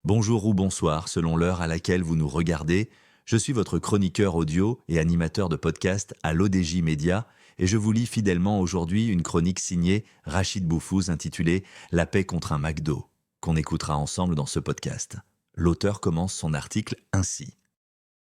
Bonjour ou bonsoir, selon l'heure à laquelle vous nous regardez. Je suis votre chroniqueur audio et animateur de podcast à l'ODJ Média et je vous lis fidèlement aujourd'hui une chronique signée Rachid Boufouz intitulée La paix contre un McDo, qu'on écoutera ensemble dans ce podcast. L'auteur commence son article ainsi.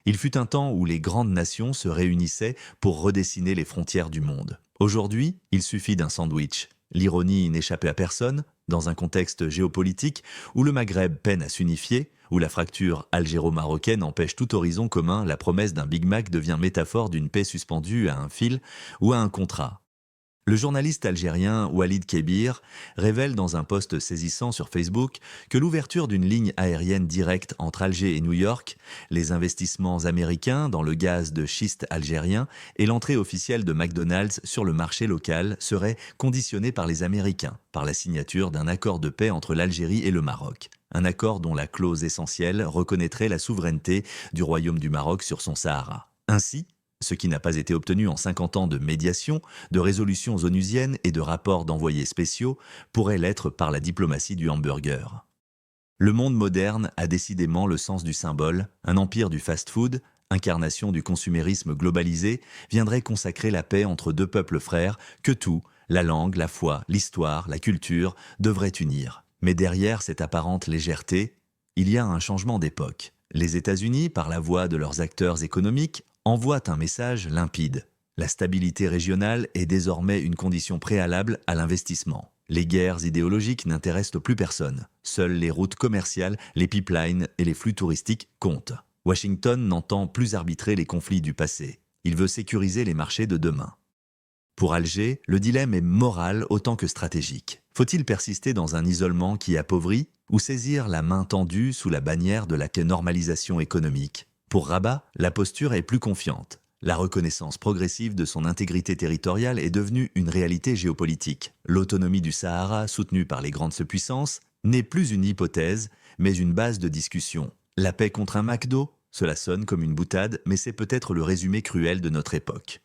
Il fut un temps où les grandes nations se réunissaient pour redessiner les frontières du monde. Aujourd'hui, il suffit d'un sandwich. L'ironie n'échappait à personne, dans un contexte géopolitique où le Maghreb peine à s'unifier, où la fracture algéro-marocaine empêche tout horizon commun, la promesse d'un Big Mac devient métaphore d'une paix suspendue à un fil ou à un contrat. Le journaliste algérien Walid Kebir révèle dans un post saisissant sur Facebook que l'ouverture d'une ligne aérienne directe entre Alger et New York, les investissements américains dans le gaz de schiste algérien et l'entrée officielle de McDonald's sur le marché local seraient conditionnés par les Américains, par la signature d'un accord de paix entre l'Algérie et le Maroc. Un accord dont la clause essentielle reconnaîtrait la souveraineté du Royaume du Maroc sur son Sahara. Ainsi, ce qui n'a pas été obtenu en 50 ans de médiation, de résolutions onusiennes et de rapports d'envoyés spéciaux, pourrait l'être par la diplomatie du hamburger. Le monde moderne a décidément le sens du symbole, un empire du fast-food, incarnation du consumérisme globalisé, viendrait consacrer la paix entre deux peuples frères que tout, la langue, la foi, l'histoire, la culture, devraient unir. Mais derrière cette apparente légèreté, il y a un changement d'époque. Les États-Unis, par la voix de leurs acteurs économiques, envoient un message limpide. La stabilité régionale est désormais une condition préalable à l'investissement. Les guerres idéologiques n'intéressent plus personne. Seules les routes commerciales, les pipelines et les flux touristiques comptent. Washington n'entend plus arbitrer les conflits du passé. Il veut sécuriser les marchés de demain. Pour Alger, le dilemme est moral autant que stratégique. Faut-il persister dans un isolement qui appauvrit ou saisir la main tendue sous la bannière de la normalisation économique ? Pour Rabat, la posture est plus confiante. La reconnaissance progressive de son intégrité territoriale est devenue une réalité géopolitique. L'autonomie du Sahara, soutenue par les grandes puissances, n'est plus une hypothèse, mais une base de discussion. La paix contre un McDo ? Cela sonne comme une boutade, mais c'est peut-être le résumé cruel de notre époque.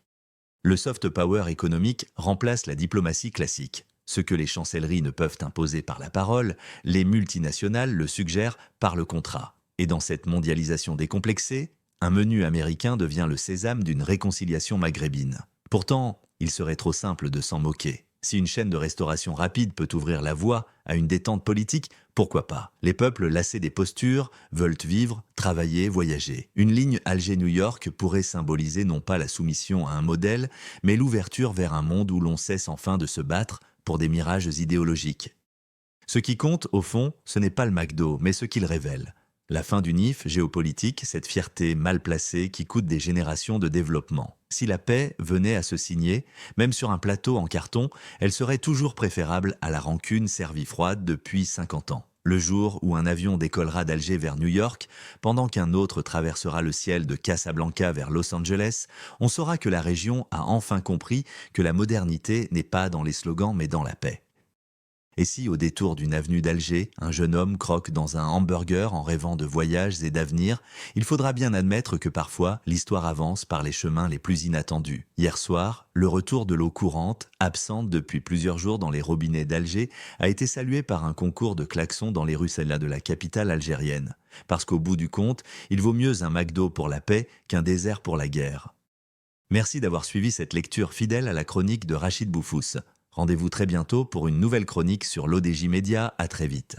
Le soft power économique remplace la diplomatie classique. Ce que les chancelleries ne peuvent imposer par la parole, les multinationales le suggèrent par le contrat. Et dans cette mondialisation décomplexée, un menu américain devient le sésame d'une réconciliation maghrébine. Pourtant, il serait trop simple de s'en moquer. Si une chaîne de restauration rapide peut ouvrir la voie à une détente politique, pourquoi pas ? Les peuples lassés des postures veulent vivre, travailler, voyager. Une ligne Alger-New York pourrait symboliser non pas la soumission à un modèle, mais l'ouverture vers un monde où l'on cesse enfin de se battre pour des mirages idéologiques. Ce qui compte, au fond, ce n'est pas le McDo, mais ce qu'il révèle. La fin du NIF géopolitique, cette fierté mal placée qui coûte des générations de développement. Si la paix venait à se signer, même sur un plateau en carton, elle serait toujours préférable à la rancune servie froide depuis 50 ans. Le jour où un avion décollera d'Alger vers New York, pendant qu'un autre traversera le ciel de Casablanca vers Los Angeles, on saura que la région a enfin compris que la modernité n'est pas dans les slogans mais dans la paix. Et si, au détour d'une avenue d'Alger, un jeune homme croque dans un hamburger en rêvant de voyages et d'avenir, il faudra bien admettre que parfois, l'histoire avance par les chemins les plus inattendus. Hier soir, le retour de l'eau courante, absente depuis plusieurs jours dans les robinets d'Alger, a été salué par un concours de klaxons dans les rues de la capitale algérienne. Parce qu'au bout du compte, il vaut mieux un McDo pour la paix qu'un désert pour la guerre. Merci d'avoir suivi cette lecture fidèle à la chronique de Rachid Boufouz. Rendez-vous très bientôt pour une nouvelle chronique sur l'ODJ Média. À très vite.